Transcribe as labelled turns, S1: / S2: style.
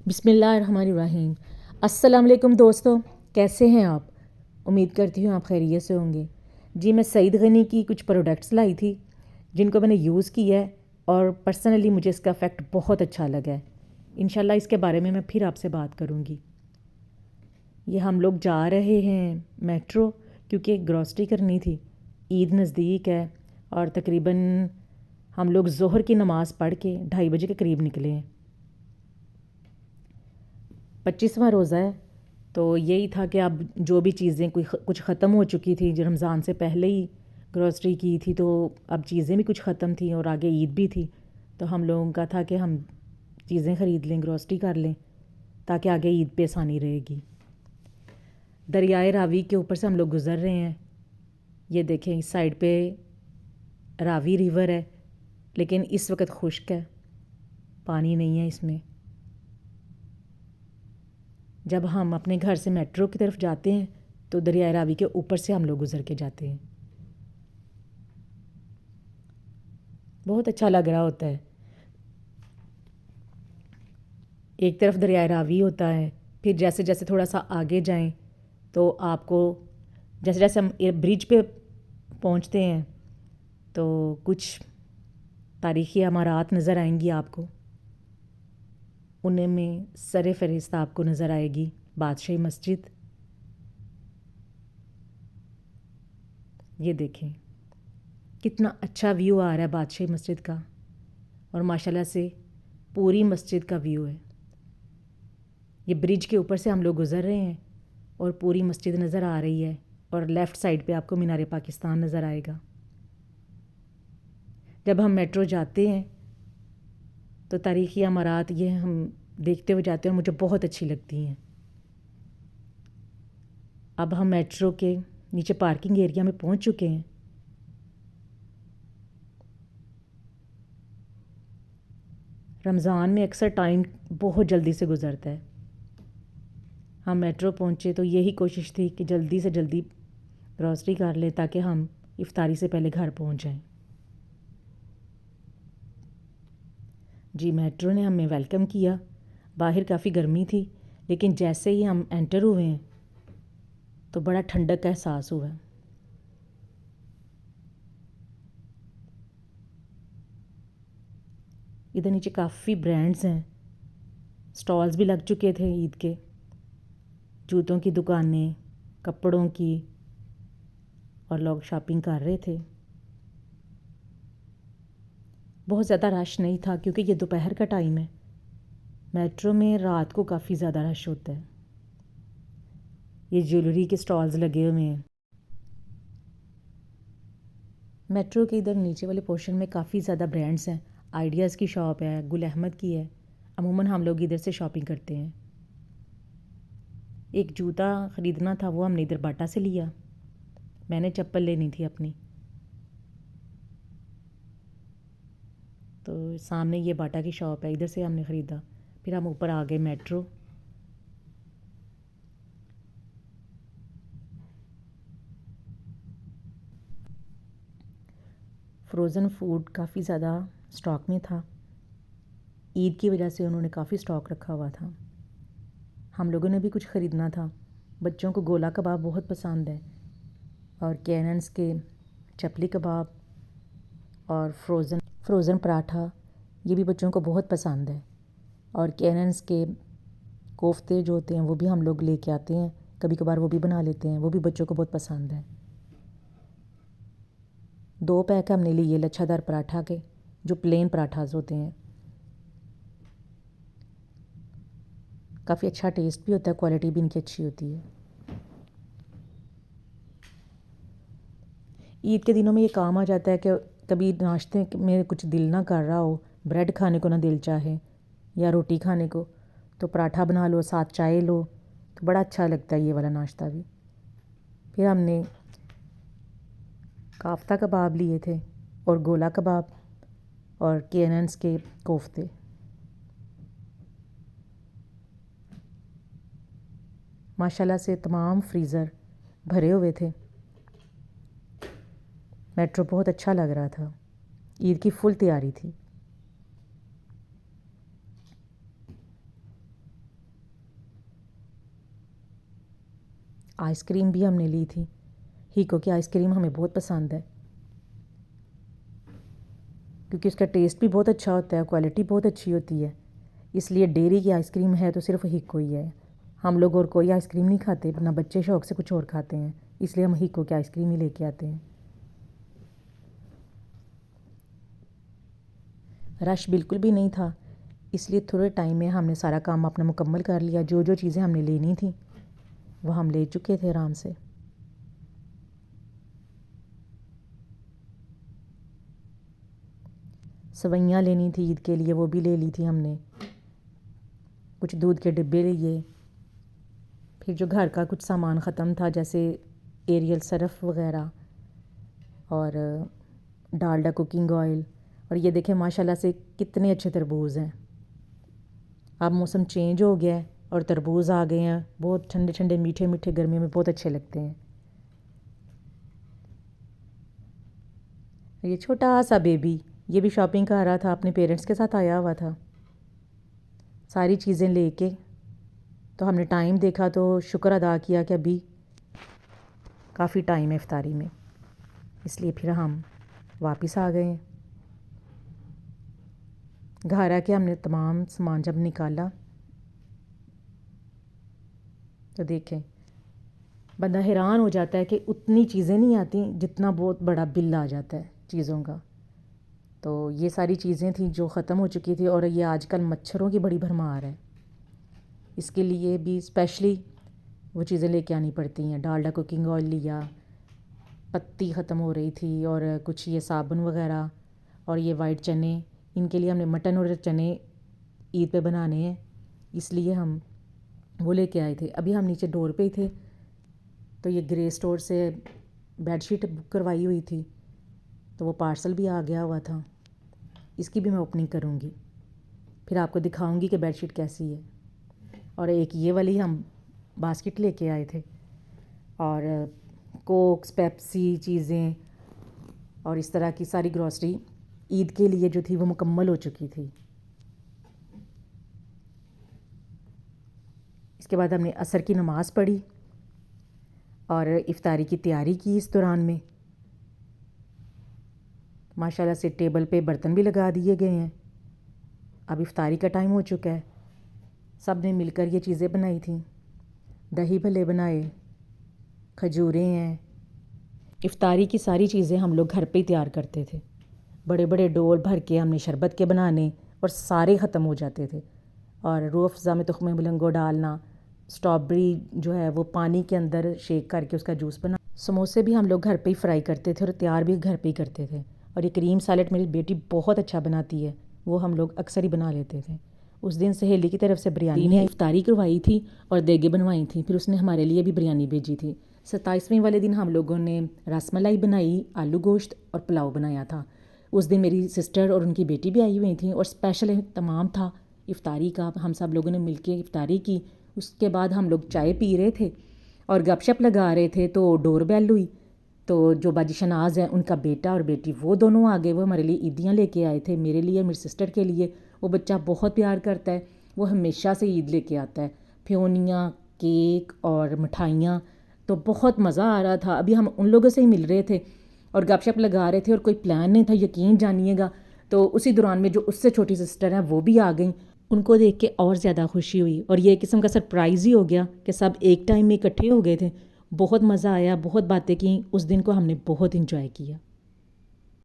S1: بسم اللہ الرحمن الرحیم۔ السلام علیکم دوستوں، کیسے ہیں آپ؟ امید کرتی ہوں آپ خیریت سے ہوں گے۔ جی میں سعید غنی کی کچھ پروڈکٹس لائی تھی جن کو میں نے یوز کیا ہے اور پرسنلی مجھے اس کا افیکٹ بہت اچھا لگا ہے۔ انشاءاللہ اس کے بارے میں پھر آپ سے بات کروں گی۔ یہ ہم لوگ جا رہے ہیں میٹرو کیونکہ گروسری کرنی تھی، عید نزدیک ہے اور تقریباً ہم لوگ ظہر کی نماز پڑھ کے 2:30 کے قریب نکلے ہیں۔ 25واں روزہ ہے، تو یہی تھا کہ اب جو بھی چیزیں کچھ ختم ہو چکی تھی، جو رمضان سے پہلے ہی گروسری کی تھی، تو اب چیزیں بھی کچھ ختم تھیں اور آگے عید بھی تھی، تو ہم لوگوں کا تھا کہ ہم چیزیں خرید لیں، گروسری کر لیں تاکہ آگے عید پہ آسانی رہے گی۔ دریائے راوی کے اوپر سے ہم لوگ گزر رہے ہیں۔ یہ دیکھیں اس سائڈ پہ راوی ریور ہے، لیکن اس وقت خشک ہے، پانی نہیں ہے اس میں۔ جب ہم اپنے گھر سے میٹرو کی طرف جاتے ہیں تو دریائے راوی کے اوپر سے ہم لوگ گزر کے جاتے ہیں۔ بہت اچھا لگ رہا ہوتا ہے۔ ایک طرف دریائے راوی ہوتا ہے، پھر جیسے جیسے تھوڑا سا آگے جائیں تو آپ کو جیسے جیسے ہم برج پہ پہنچتے ہیں تو کچھ تاریخی عمارات نظر آئیں گی آپ کو۔ ان میں سر فہرست آپ کو نظر آئے گی بادشاہی مسجد۔ یہ دیکھیں کتنا اچھا ویو آ رہا ہے بادشاہی مسجد کا، اور ماشاءاللہ سے پوری مسجد کا ویو ہے۔ یہ برج کے اوپر سے ہم لوگ گزر رہے ہیں اور پوری مسجد نظر آ رہی ہے، اور لیفٹ سائڈ پہ آپ کو مینار پاکستان نظر آئے گا۔ جب ہم میٹرو جاتے ہیں تو تاریخی عمارات یہ ہم دیکھتے ہوئے جاتے ہیں اور مجھے بہت اچھی لگتی ہیں۔ اب ہم میٹرو کے نیچے پارکنگ ایریا میں پہنچ چکے ہیں۔ رمضان میں اکثر ٹائم بہت جلدی سے گزرتا ہے۔ ہم میٹرو پہنچے تو یہی کوشش تھی کہ جلدی سے جلدی گروسری کر لیں تاکہ ہم افطاری سے پہلے گھر پہنچ جائیں۔ جی میٹرو نے ہمیں ویلکم کیا۔ باہر کافی گرمی تھی، لیکن جیسے ہی ہم انٹر ہوئے ہیں تو بڑا ٹھنڈک کا احساس ہوا۔ ادھر نیچے کافی برانڈز ہیں، سٹالز بھی لگ چکے تھے عید کے، جوتوں کی دکانیں، کپڑوں کی، اور لوگ شاپنگ کر رہے تھے۔ بہت زیادہ رش نہیں تھا کیونکہ یہ دوپہر کا ٹائم ہے۔ میٹرو میں رات کو کافی زیادہ رش ہوتا ہے۔ یہ جیولری کے سٹالز لگے ہوئے ہیں۔ میٹرو کے ادھر نیچے والے پورشن میں کافی زیادہ برانڈز ہیں۔ آئیڈیاز کی شاپ ہے، گل احمد کی ہے۔ عموماً ہم لوگ ادھر سے شاپنگ کرتے ہیں۔ ایک جوتا خریدنا تھا، وہ ہم نے ادھر باٹا سے لیا۔ میں نے چپل لینی تھی اپنی، تو سامنے یہ باٹا کی شاپ ہے، ادھر سے ہم نے خریدا۔ پھر ہم اوپر آ گئے میٹرو۔ فروزن فوڈ کافی زیادہ سٹاک میں تھا، عید کی وجہ سے انہوں نے کافی سٹاک رکھا ہوا تھا۔ ہم لوگوں نے بھی کچھ خریدنا تھا۔ بچوں کو گولا کباب بہت پسند ہے، اور کیننس کے چپلی کباب اور فروزن پراٹھا یہ بھی بچوں کو بہت پسند ہے، اور کیننس کے کوفتے جو ہوتے ہیں وہ بھی ہم لوگ لے کے آتے ہیں، کبھی کبھار وہ بھی بنا لیتے ہیں، وہ بھی بچوں کو بہت پسند ہے۔ 2 پیک ہم نے لیے لچھا دار پراٹھا کے، جو پلین پراٹھاز ہوتے ہیں۔ کافی اچھا ٹیسٹ بھی ہوتا ہے، کوالٹی بھی ان کی اچھی ہوتی ہے۔ عید کے دنوں میں یہ کام آ جاتا ہے کہ کبھی ناشتے میں کچھ دل نہ کر رہا ہو، بریڈ کھانے کو نہ دل چاہے یا روٹی کھانے کو، تو پراٹھا بنا لو، ساتھ چائے لو، تو بڑا اچھا لگتا ہے یہ والا ناشتہ بھی۔ پھر ہم نے کافتہ کباب لیے تھے اور گولا کباب اور کیننس کے کوفتے۔ ماشاءاللہ سے تمام فریزر بھرے ہوئے تھے۔ میٹرو بہت اچھا لگ رہا تھا، عید کی فل تیاری تھی۔ آئس کریم بھی ہم نے لی تھی، ہیکو کی آئس کریم ہمیں بہت پسند ہے کیونکہ اس کا ٹیسٹ بھی بہت اچھا ہوتا ہے، کوالٹی بہت اچھی ہوتی ہے، اس لیے ڈیری کی آئس کریم ہے تو صرف ہیکو ہی ہے۔ ہم لوگ اور کوئی آئس کریم نہیں کھاتے، ورنہ بچے شوق سے کچھ اور کھاتے ہیں، اس لیے ہم ہیکو کی آئس کریم ہی لے کے آتے ہیں۔ رش بالکل بھی نہیں تھا، اس لیے تھوڑے ٹائم میں ہم نے سارا کام اپنا مکمل کر لیا، جو جو چیزیں ہم نے لینی تھیں وہ ہم لے چکے تھے آرام سے۔ سوئیاں لینی تھی عید کے لیے، وہ بھی لے لی تھی ہم نے، کچھ دودھ کے ڈبے لیے، پھر جو گھر کا کچھ سامان ختم تھا جیسے ایریل سرف وغیرہ اور ڈالڈا کوکنگ آئل، اور یہ دیکھیں ماشاءاللہ سے کتنے اچھے تربوز ہیں۔ اب موسم چینج ہو گیا ہے اور تربوز آ گئے ہیں، بہت ٹھنڈے ٹھنڈے میٹھے میٹھے، گرمیوں میں بہت اچھے لگتے ہیں۔ یہ چھوٹا سا بیبی، یہ بھی شاپنگ کر رہا تھا، اپنے پیرنٹس کے ساتھ آیا ہوا تھا ساری چیزیں لے کے، تو ہم نے ٹائم دیکھا تو شکر ادا کیا کہ ابھی کافی ٹائم ہے افطاری میں، اس لیے پھر ہم واپس آ گئے۔ گھر آ کے ہم نے تمام سامان جب نکالا تو دیکھیں بندہ حیران ہو جاتا ہے کہ اتنی چیزیں نہیں آتی جتنا بہت بڑا بل آ جاتا ہے چیزوں کا۔ تو یہ ساری چیزیں تھیں جو ختم ہو چکی تھی، اور یہ آج کل مچھروں کی بڑی بھرمار ہے، اس کے لیے بھی اسپیشلی وہ چیزیں لے کے آنی پڑتی ہیں۔ ڈالڈا کوکنگ آئل لیا، پتی ختم ہو رہی تھی، اور کچھ یہ صابن وغیرہ، اور یہ وائٹ چنے، ان کے لیے ہم نے مٹن اور چنے عید پہ بنانے ہیں، اس لیے ہم وہ لے کے آئے تھے۔ ابھی ہم نیچے ڈور پہ ہی تھے تو یہ گرے اسٹور سے بیڈ شیٹ بک کروائی ہوئی تھی، تو وہ پارسل بھی آ گیا ہوا تھا، اس کی بھی میں اوپننگ کروں گی، پھر آپ کو دکھاؤں گی کہ بیڈ شیٹ کیسی ہے۔ اور ایک یہ والی ہم باسکٹ لے کے آئے تھے، اور کوکس، پیپسی چیزیں اور اس طرح کی ساری گروسری عید کے لیے جو تھی وہ مکمل ہو چکی تھی۔ اس کے بعد ہم نے عصر کی نماز پڑھی اور افطاری کی تیاری کی۔ اس دوران میں ماشاءاللہ سے ٹیبل پہ برتن بھی لگا دیے گئے ہیں، اب افطاری کا ٹائم ہو چکا ہے۔ سب نے مل کر یہ چیزیں بنائی تھیں، دہی بھلے بنائے، کھجوریں ہیں۔ افطاری کی ساری چیزیں ہم لوگ گھر پہ ہی تیار کرتے تھے، بڑے بڑے ڈول بھر کے ہم نے شربت کے بنانے، اور سارے ختم ہو جاتے تھے۔ اور روح افزا میں تخم ملنگو ڈالنا، اسٹرابری جو ہے وہ پانی کے اندر شیک کر کے اس کا جوس بنا۔ سموسے بھی ہم لوگ گھر پہ ہی فرائی کرتے تھے اور تیار بھی گھر پہ ہی کرتے تھے۔ اور یہ کریم سیلڈ میری بیٹی بہت اچھا بناتی ہے، وہ ہم لوگ اکثر ہی بنا لیتے تھے۔ اس دن سہیلی کی طرف سے بریانی نے افطاری کروائی تھی اور دیگیں بنوائی تھیں، پھر اس نے ہمارے لیے بھی بریانی بھیجی تھی۔ 27ویں والے دن ہم لوگوں نے رس ملائی بنائی، آلو گوشت اور پلاؤ بنایا تھا۔ اس دن میری سسٹر اور ان کی بیٹی بھی آئی ہوئی تھیں، اور اسپیشل اہتمام تھا افطاری کا، ہم سب لوگوں نے مل کے افطاری کی۔ اس کے بعد ہم لوگ چائے پی رہے تھے اور گپ شپ لگا رہے تھے، تو ڈور بیل ہوئی، تو جو باجی شناز ہیں ان کا بیٹا اور بیٹی وہ دونوں آ گئے، وہ ہمارے لیے عیدیاں لے کے آئے تھے، میرے لیے اور میری سسٹر کے لیے۔ وہ بچہ بہت پیار کرتا ہے، وہ ہمیشہ سے عید لے کے آتا ہے، پھیونیاں، کیک اور مٹھائیاں، تو بہت مزہ آ رہا تھا۔ ابھی ہم ان لوگوں سے ہی مل رہے تھے اور گپ شپ لگا رہے تھے، اور کوئی پلان نہیں تھا، یقین جانیے گا۔ تو اسی دوران میں جو اس سے چھوٹی سسٹر ہیں وہ بھی آ گئیں، ان کو دیکھ کے اور زیادہ خوشی ہوئی، اور یہ قسم کا سرپرائز ہی ہو گیا کہ سب ایک ٹائم میں اکٹھے ہو گئے تھے۔ بہت مزہ آیا، بہت باتیں کیں، اس دن کو ہم نے بہت انجوائے کیا۔